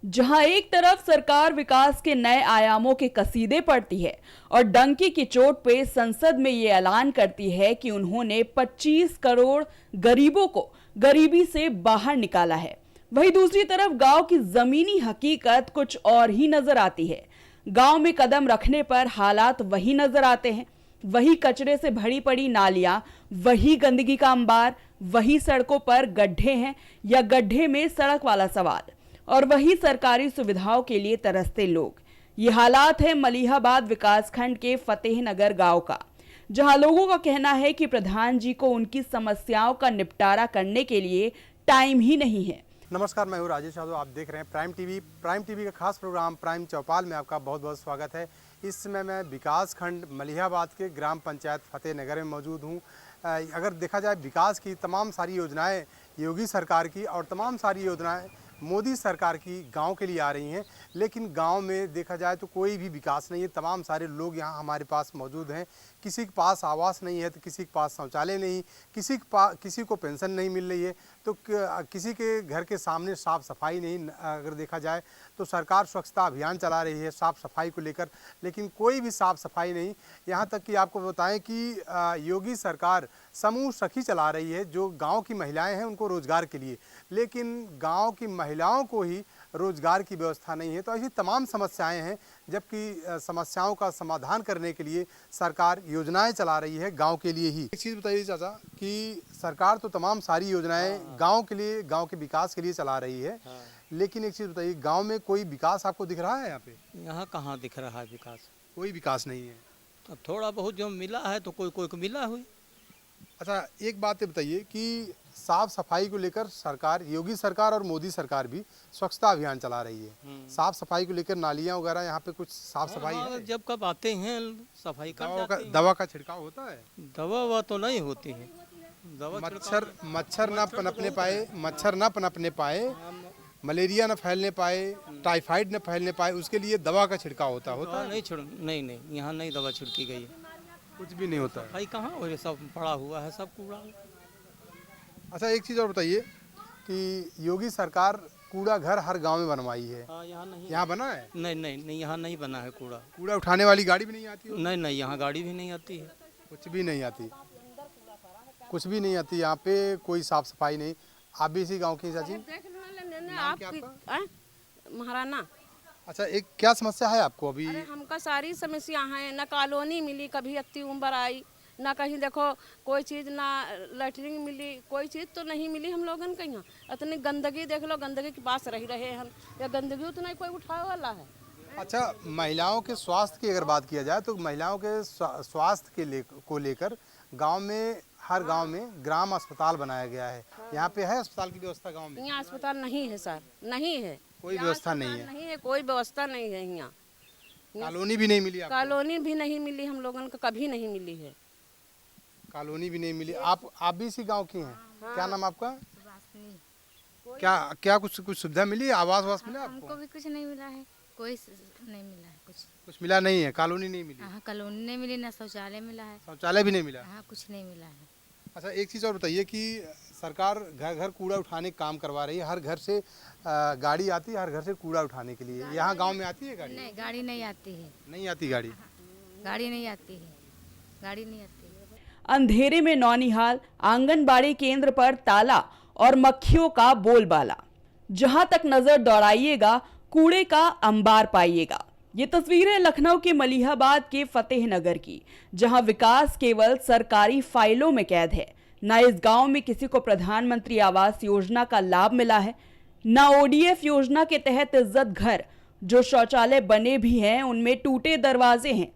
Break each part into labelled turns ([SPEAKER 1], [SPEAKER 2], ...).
[SPEAKER 1] जहां एक तरफ सरकार विकास के नए आयामों के कसीदे पढ़ती है और डंकी की चोट पे संसद में ये ऐलान करती है कि उन्होंने 25 करोड़ गरीबों को गरीबी से बाहर निकाला है, वहीं दूसरी तरफ गांव की जमीनी हकीकत कुछ और ही नजर आती है। गांव में कदम रखने पर हालात वही नजर आते हैं, वही कचरे से भरी पड़ी नालियां, वही गंदगी का अंबार, वही सड़कों पर गड्ढे हैं या गड्ढे में सड़क वाला सवाल, और वही सरकारी सुविधाओं के लिए तरसते लोग। ये हालात है मलिहाबाद विकासखंड के फतेहनगर गांव का, जहां लोगों का कहना है कि प्रधान जी को उनकी समस्याओं का निपटारा करने के लिए टाइम ही नहीं है।
[SPEAKER 2] नमस्कार, मैं हूँ राजेश यादव। आप देख रहे हैं प्राइम टीवी का खास प्रोग्राम प्राइम चौपाल में आपका बहुत बहुत स्वागत है। इस समय मैं विकासखंड मलिहाबाद के ग्राम पंचायत फतेहनगर में मौजूद हूँ। अगर देखा जाए विकास की तमाम सारी योजनाएं योगी सरकार की और तमाम सारी योजनाएं मोदी सरकार की गांव के लिए आ रही हैं, लेकिन गांव में देखा जाए तो कोई भी विकास नहीं है। तमाम सारे लोग यहां हमारे पास मौजूद हैं। किसी के पास आवास नहीं है तो किसी के पास शौचालय नहीं, किसी को पेंशन नहीं मिल रही है, तो किसी के घर के सामने साफ़ सफाई नहीं। अगर देखा जाए तो सरकार स्वच्छता अभियान चला रही है साफ़ सफाई को लेकर, लेकिन कोई भी साफ़ सफाई नहीं। यहाँ तक कि आपको बताएं कि योगी सरकार समूह सखी चला रही है जो गांव की महिलाएं हैं उनको रोजगार के लिए, लेकिन गांव की महिलाओं को ही रोजगार की व्यवस्था नहीं है। तो ऐसी तमाम समस्याएं हैं, जबकि समस्याओं का समाधान करने के लिए सरकार योजनाएं चला रही है गांव के लिए ही। एक चीज़ बताइए चाचा कि सरकार तो तमाम सारी योजनाएं गांव के लिए, गांव के विकास के लिए चला रही है, लेकिन एक चीज़ बताइए, गांव में कोई विकास आपको दिख रहा है? यहाँ पे
[SPEAKER 3] यहाँ कहाँ दिख रहा है विकास?
[SPEAKER 2] कोई विकास नहीं है।
[SPEAKER 3] अब थोड़ा बहुत जो मिला है तो कोई कोई को मिला हुई।
[SPEAKER 2] अच्छा, एक बात ये बताइए कि साफ सफाई को लेकर सरकार, योगी सरकार और मोदी सरकार भी स्वच्छता अभियान चला रही है। साफ सफाई को लेकर नालियां वगैरह यहाँ पे कुछ साफ सफाई है?
[SPEAKER 3] जब कब आते हैं सफाई कर जाते हैं।
[SPEAKER 2] दवा का छिड़काव होता है?
[SPEAKER 3] दवा तो नहीं होती है। दवा
[SPEAKER 2] मच्छर ना पनपने पाए, मलेरिया न फैलने पाए, टाइफाइड न फैलने पाए, उसके लिए दवा का छिड़काव होता है?
[SPEAKER 3] नहीं, यहाँ नहीं दवा छिड़की गई है।
[SPEAKER 2] कुछ भी नहीं होता है।
[SPEAKER 3] भाई कहाँ वो सब पड़ा हुआ है, सब कूड़ा।
[SPEAKER 2] अच्छा, एक चीज़ और बताइए कि योगी सरकार कूड़ा घर हर गांव में बनवाई है। यहाँ बना है?
[SPEAKER 3] नहीं, यहाँ नहीं बना है कूड़ा।
[SPEAKER 2] कूड़ा उठाने वाली गाड़ी भी नहीं आती?
[SPEAKER 3] नहीं, यहाँ गाड़ी भी नहीं आती है।
[SPEAKER 2] कुछ भी नहीं आती यहाँ पे, कोई साफ सफाई नहीं। आप भी इसी गाँव की चाची?
[SPEAKER 4] महाराना।
[SPEAKER 2] अच्छा, एक क्या समस्या है आपको अभी?
[SPEAKER 4] अरे हमका सारी समस्या है, न कॉलोनी मिली, कभी अति उम्र आई, ना कहीं देखो कोई चीज़, ना लैटरिन मिली, कोई चीज़ तो नहीं मिली हम लोगन के यहाँ। इतनी गंदगी देख लो, गंदगी के पास रहे हम, या गंदगी उतना कोई उठाने वाला है।
[SPEAKER 2] अच्छा, महिलाओं के स्वास्थ्य की अगर बात किया जाए तो महिलाओं के स्वास्थ्य को लेकर गांव में, हर गांव में ग्राम अस्पताल बनाया गया है। यहाँ पे है अस्पताल की व्यवस्था गांव में?
[SPEAKER 4] यहाँ अस्पताल नहीं है सर, नहीं है,
[SPEAKER 2] कोई व्यवस्था नहीं है,
[SPEAKER 4] कोई व्यवस्था नहीं है। यहाँ
[SPEAKER 2] कॉलोनी भी नहीं मिली आपको?
[SPEAKER 4] कॉलोनी भी नहीं मिली हम लोगन को, कभी नहीं मिली है
[SPEAKER 2] कॉलोनी भी नहीं मिली। आप भी इसी गांव की हैं? हाँ। क्या नाम आपका? क्या कुछ सुविधा मिली, आवास वास मिला आपको?
[SPEAKER 5] हमको भी कुछ नहीं मिला है, कोई नहीं मिला है, कुछ
[SPEAKER 2] मिला नहीं है। कॉलोनी नहीं मिली?
[SPEAKER 5] हाँ, कॉलोनी नहीं मिली, ना शौचालय मिला है।
[SPEAKER 2] शौचालय भी नहीं मिला?
[SPEAKER 5] हाँ, कुछ नहीं मिला है।
[SPEAKER 2] अच्छा, एक चीज़ और बताइए कि सरकार घर घर कूड़ा उठाने का काम करवा रही है, हर घर से गाड़ी आती है, हर घर से कूड़ा उठाने के लिए। यहाँ गांव में आती है गाड़ी?
[SPEAKER 5] नहीं, गाड़ी नहीं आती है।
[SPEAKER 2] नहीं आती गाड़ी?
[SPEAKER 5] गाड़ी नहीं आती है, गाड़ी नहीं आती है।
[SPEAKER 1] अंधेरे में नौनिहाल, आंगनबाड़ी केंद्र पर ताला और मक्खियों का बोलबाला। जहां तक नजर दौड़ाइएगा कूड़े का अंबार पाइएगा। ये तस्वीरें लखनऊ के मलिहाबाद के फतेहनगर की, जहां विकास केवल सरकारी फाइलों में कैद है। न इस गांव में किसी को प्रधानमंत्री आवास योजना का लाभ मिला है, न ओडीएफ योजना के तहत इज्जत घर। जो शौचालय बने भी हैं उनमें टूटे दरवाजे हैं।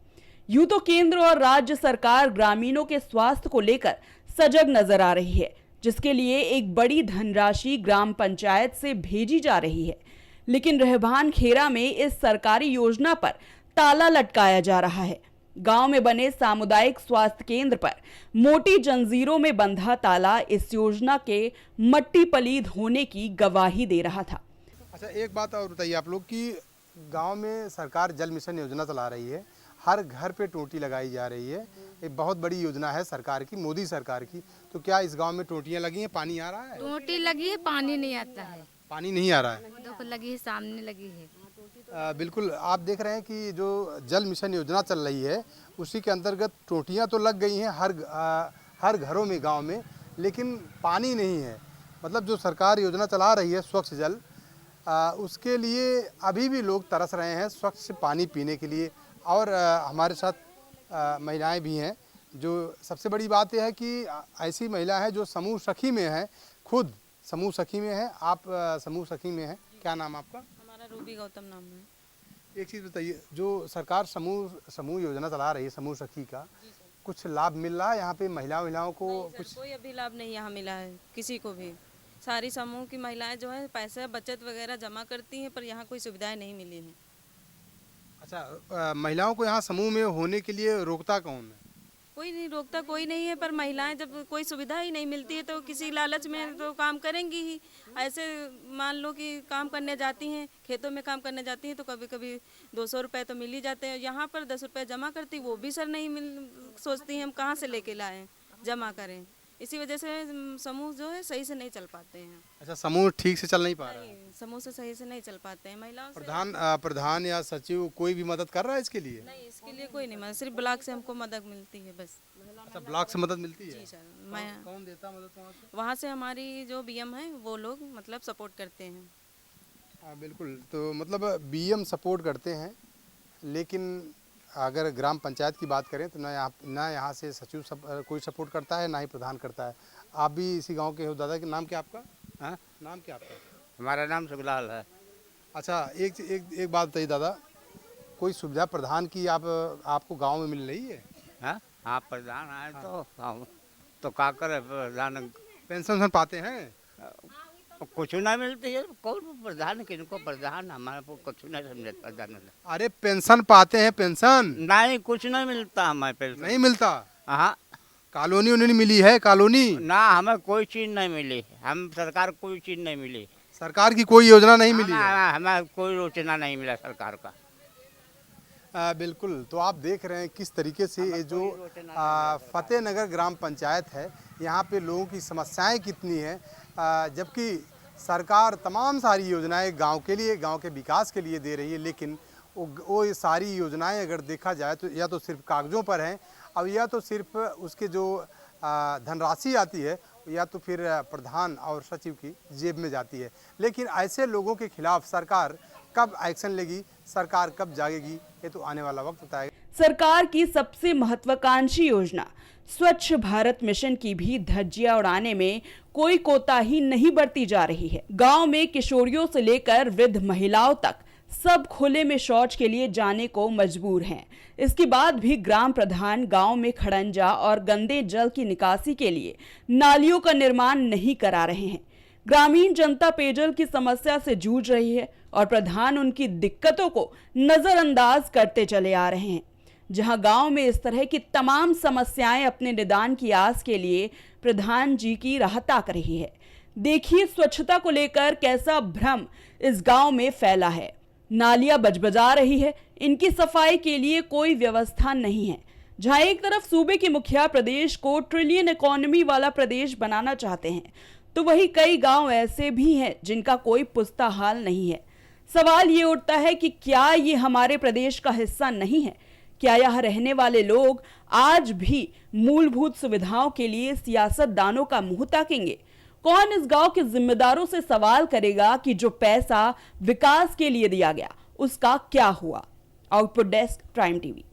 [SPEAKER 1] यूं तो केंद्र और राज्य सरकार ग्रामीणों के स्वास्थ्य को लेकर सजग नजर आ रही है, जिसके लिए एक बड़ी धनराशि ग्राम पंचायत से भेजी जा रही है, लेकिन रहबान खेरा में इस सरकारी योजना पर ताला लटकाया जा रहा है। गांव में बने सामुदायिक स्वास्थ्य केंद्र पर मोटी जंजीरों में बंधा ताला इस योजना के मट्टी पलीद होने की गवाही दे रहा था।
[SPEAKER 2] अच्छा, एक बात और बताइए आप लोग कि गांव में सरकार जल मिशन योजना चला रही है, हर घर पे टोटी लगाई जा रही है। एक बहुत बड़ी योजना है सरकार की, मोदी सरकार की। तो क्या इस गांव में टोटियां लगी हैं, पानी आ रहा है?
[SPEAKER 5] टोटी लगी है, पानी नहीं आता है।
[SPEAKER 2] पानी नहीं आ रहा है।
[SPEAKER 5] देखो लगी है, सामने लगी है।
[SPEAKER 2] बिल्कुल, आप देख रहे हैं कि जो जल मिशन योजना चल रही है उसी के अंतर्गत टोटियाँ तो लग गई हैं हर घरों में गांव में, लेकिन पानी नहीं है। मतलब जो सरकार योजना चला रही है स्वच्छ जल, उसके लिए अभी भी लोग तरस रहे हैं स्वच्छ पानी पीने के लिए। और हमारे साथ महिलाएं भी हैं। जो सबसे बड़ी बात यह है कि ऐसी महिला है जो समूह सखी में है, खुद समूह सखी में है। आप समूह सखी में हैं, क्या नाम आपका?
[SPEAKER 6] हमारा रूबी गौतम नाम है।
[SPEAKER 2] एक चीज़ बताइए, जो सरकार समूह योजना चला रही है समूह सखी का, कुछ लाभ मिल रहा है यहाँ पे महिलाओं को? कुछ
[SPEAKER 6] कोई अभी लाभ नहीं यहाँ मिला है किसी को भी। सारी समूह की महिलाएं जो है पैसे बचत वगैरह जमा करती हैं, पर यहाँ कोई सुविधाएं नहीं मिली हैं।
[SPEAKER 2] अच्छा, महिलाओं को यहाँ समूह में होने के लिए रोकता कौन है?
[SPEAKER 6] कोई नहीं रोकता, कोई नहीं है, पर महिलाएं जब कोई सुविधा ही नहीं मिलती है तो किसी लालच में तो काम करेंगी ही। ऐसे मान लो कि काम करने जाती हैं, खेतों में काम करने जाती हैं तो कभी कभी 200 रुपये तो मिल ही जाते हैं। यहाँ पर 10 रुपये जमा करती, वो भी सर नहीं सोचती हैं हम कहाँ से लेके लाएं, जमा करें। इसी वजह से समूह जो है सही से नहीं चल पाते हैं।
[SPEAKER 2] अच्छा, समूह ठीक से चल नहीं पा रहा है।
[SPEAKER 6] नहीं, समूह से सही से नहीं चल पाते हैं। महिलाओं से
[SPEAKER 2] प्रधान या सचिव कोई भी मदद कर रहा है इसके लिए?
[SPEAKER 6] नहीं, इसके लिए कोई नहीं मदद, सिर्फ ब्लॉक से हमको मदद मिलती है बस।
[SPEAKER 2] अच्छा, ब्लॉक से मदद मिलती है?
[SPEAKER 6] जी सर, मैं
[SPEAKER 2] कौन देता मदद वहाँ से?
[SPEAKER 6] वहाँ से हमारी जो बीएम है वो लोग मतलब सपोर्ट करते हैं।
[SPEAKER 2] हाँ बिल्कुल, तो मतलब बीएम सपोर्ट करते हैं, लेकिन अगर ग्राम पंचायत की बात करें तो ना यहाँ से सचिव कोई सपोर्ट करता है, ना ही प्रधान करता है। आप भी इसी गांव के हो दादा, के नाम क्या आपका?
[SPEAKER 7] हाँ,
[SPEAKER 2] नाम क्या आपका?
[SPEAKER 7] हमारा नाम सुखलाल है।
[SPEAKER 2] अच्छा, एक बात बताइए दादा, कोई सुविधा प्रधान की आपको गांव में मिल रही है?
[SPEAKER 7] हाँ, आप प्रधान आए तो क्या करे प्रधान?
[SPEAKER 2] पेंशन पाते हैं?
[SPEAKER 7] कुछ ना मिलती है। कौन प्रधान, किनको प्रधान? हमारे को कुछ नहीं समझे प्रधान।
[SPEAKER 2] अरे पेंशन पाते हैं? पेंशन
[SPEAKER 7] नहीं, कुछ नहीं मिलता हमारे पेंशन।
[SPEAKER 2] नहीं मिलता?
[SPEAKER 7] हाँ,
[SPEAKER 2] कॉलोनी उन्होंने मिली है? कॉलोनी
[SPEAKER 7] ना, हमें कोई चीज नहीं मिली। हम सरकार कोई चीज नहीं मिली।
[SPEAKER 2] सरकार की कोई योजना नहीं मिली है?
[SPEAKER 7] हमें कोई योजना नहीं मिला सरकार का।
[SPEAKER 2] बिल्कुल, तो आप देख रहे हैं किस तरीके से ये जो फतेहनगर ग्राम पंचायत है, यहाँ पे लोगों की समस्याएं कितनी हैं, जबकि सरकार तमाम सारी योजनाएं गांव के लिए, गांव के विकास के लिए दे रही है, लेकिन वो ये सारी योजनाएं अगर देखा जाए तो या तो सिर्फ कागज़ों पर हैं, और या तो सिर्फ उसके जो धनराशि आती है या तो फिर प्रधान और सचिव की जेब में जाती है। लेकिन ऐसे लोगों के खिलाफ सरकार कब एक्शन लेगी, सरकार कब जागेगी, ये तो आने वाला वक्त बताएगा।
[SPEAKER 1] सरकार की सबसे महत्वाकांक्षी योजना स्वच्छ भारत मिशन की भी धज्जियां उड़ाने में कोई कोताही नहीं बरती जा रही है। गांव में किशोरियों से लेकर वृद्ध महिलाओं तक सब खुले में शौच के लिए जाने को मजबूर हैं। इसके बाद भी ग्राम प्रधान गांव में खड़ंजा और गंदे जल की निकासी के लिए नालियों का निर्माण नहीं करा रहे हैं। ग्रामीण जनता पेयजल की समस्या से जूझ रही है और प्रधान उनकी दिक्कतों को नजरअंदाज करते चले आ रहे हैं। जहां गांव में इस तरह की तमाम समस्याएं अपने निदान की आस के लिए प्रधान जी की राह ताक रही है। देखिए स्वच्छता को लेकर कैसा भ्रम इस गांव में फैला है। नालियां बजबजा रही है, इनकी सफाई के लिए कोई व्यवस्था नहीं है। जहां एक तरफ सूबे के मुखिया प्रदेश को ट्रिलियन इकोनॉमी वाला प्रदेश बनाना चाहते हैं, तो वहीं कई गांव ऐसे भी हैं जिनका कोई पुस्ता हाल नहीं है। सवाल ये उठता है कि क्या ये हमारे प्रदेश का हिस्सा नहीं है? क्या यहाँ रहने वाले लोग आज भी मूलभूत सुविधाओं के लिए सियासतदानों का मुंह ताकेंगे? कौन इस गांव के जिम्मेदारों से सवाल करेगा कि जो पैसा विकास के लिए दिया गया उसका क्या हुआ? Output desk, prime TV.